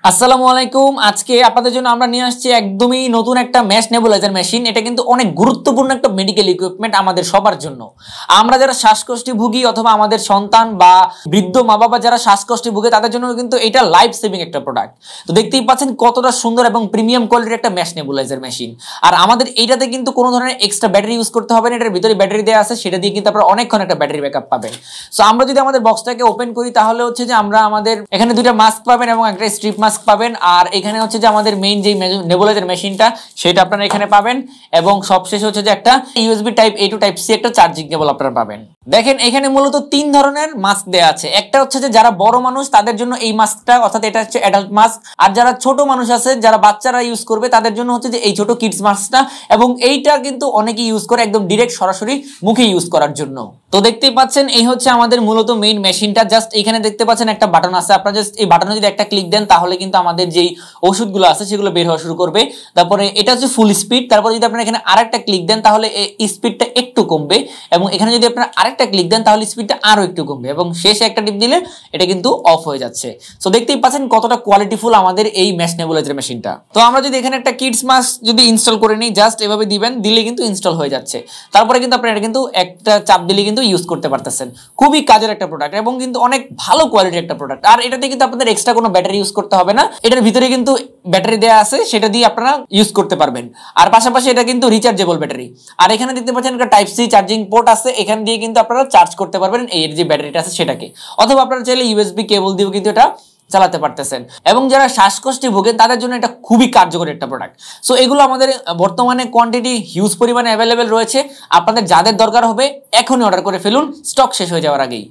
আসসালামু আলাইকুম। আজকে আপনাদের জন্য আমরা নিয়ে আসছি একদমই নতুন একটা ম্যাশ নেবুলাইজার মেশিন। এটা কিন্তু অনেক গুরুত্বপূর্ণ একটা মেডিকেল ইকুইপমেন্ট আমাদের সবার জন্য। আমরা যারা শ্বাসকষ্টে ভুগি অথবা আমাদের সন্তান বা বৃদ্ধ মা বাবা যারা শ্বাসকষ্টে ভুগে তাদের জন্য কিন্তু এটা লাইফ সেভিং একটা প্রোডাক্ট। তো দেখতেই পাচ্ছেন কতটা সুন্দর এবং প্রিমিয়াম কোয়ালিটির একটা ম্যাশ নেবুলাইজার মেশিন। আর আমাদের এইটাতে কিন্তু কোনো ধরনের এক্সট্রা ব্যাটারি ইউজ করতে হবে না। এটার ভিতরে ব্যাটারি দেওয়া আছে, সেটা দিয়ে কিন্তু আপনারা অনেকক্ষণ একটা ব্যাটারি ব্যাকআপ পাবেন। সো আমরা যদি আমাদের বক্সটাকে ওপেন করি তাহলে হচ্ছে যে আমরা আমাদের এখানে দুইটা মাস্ক পাবেন এবং একটা স্ট্রিপ মাস্ক পাবেন। আর এখানে হচ্ছে যে আমাদের মেইন যে নেবুলাইজার মেশিনটা সেটা আপনারা এখানে পাবেন এবং সবশেষে হচ্ছে যে একটা USB type A to type C একটা চার্জিং কেবল আপনারা পাবেন। দেখেন এখানে মূলত তিন ধরনের মাস্ক দেওয়া আছে। একটা হচ্ছে যে যারা বড় মানুষ তাদের জন্য এই মাস্কটা, অর্থাৎ এটা হচ্ছে অ্যাডাল্ট মাস্ক। আর যারা ছোট মানুষ আছে, যারা বাচ্চারা ইউজ করবে তাদের জন্য হচ্ছে যে এই ছোট কিডস মাস্কটা। এবং এইটা কিন্তু অনেকেই ইউজ করে একদম ডিরেক্ট সরাসরি মুখে ইউজ করার জন্য। তো দেখতেই পাচ্ছেন এই হচ্ছে আমাদের মূলত মেইন মেশিনটা। জাস্ট এখানে দেখতে পাচ্ছেন একটা বাটন আছে, আপনারা জাস্ট এই বাটনে যদি একটা ক্লিক দেন তাহলে কিন্তু আমাদের যেই ওষুধগুলো আছে সেগুলো বের হওয়া শুরু করবে। তারপরে এটা হচ্ছে ফুল স্পিড। তারপরে যদি আপনারা এখানে আরেকটা ক্লিক দেন তাহলে এই স্পিডটা একটু কমবে এবং এখানে যদি আপনারা আরেকটা ক্লিক দেন তাহলে স্পিডটা আরো একটু কমবে এবং শেষে একটা টিপ দিলে এটা কিন্তু অফ হয়ে যাচ্ছে। সো দেখতেই পাচ্ছেন কতটা কোয়ালিটিফুল আমাদের এই ম্যাশ নেবুলাইজার মেশিনটা। তো আমরা যদি এখানে একটা কিডস মাস্ক যদি ইনস্টল করে নিই, জাস্ট এভাবে দিবেন, দিলে কিন্তু ইনস্টল হয়ে যাচ্ছে। তারপরে কিন্তু আপনারা এটা কিন্তু একটা চাপ দিলে কিন্তু ইউজ করতে পারতেছেন। খুবই কাজের একটা প্রোডাক্ট এবং কিন্তু অনেক ভালো কোয়ালিটির একটা প্রোডাক্ট। আর এটাতে কিন্তু আপনাদের এক্সট্রা কোনো ব্যাটারি ইউজ করতে হবে না। এটার ভিতরে কিন্তু ব্যাটারি দেওয়া আছে, সেটা দিয়ে আপনারা ইউজ করতে পারবেন। আর পাশাপাশি এটা কিন্তু রিচার্জেবল ব্যাটারি। আর এখানে দেখতে পাচ্ছেন একটা টাইপ সি চার্জিং পোর্ট আছে, এখান দিয়ে কিন্তু আপনারা চার্জ করতে পারবেন এই যে ব্যাটারিটা আছে সেটাকে। অথবা আপনারা চাইলে ইউএসবি কেবল দিয়েও কিন্তু এটা চালাতে পারতেছেন। এবং যারা শ্বাসকষ্টে ভোগেন তাদের জন্য এটা খুবই কার্যকরী একটা প্রোডাক্ট। সো এগুলো আমাদের বর্তমানে কোয়ান্টিটি হিউজ পরিমাণে অ্যাভেলেবেল রয়েছে। আপনাদের যাদের দরকার হবে এখনই অর্ডার করে ফেলুন, স্টক শেষ হয়ে যাওয়ার আগেই।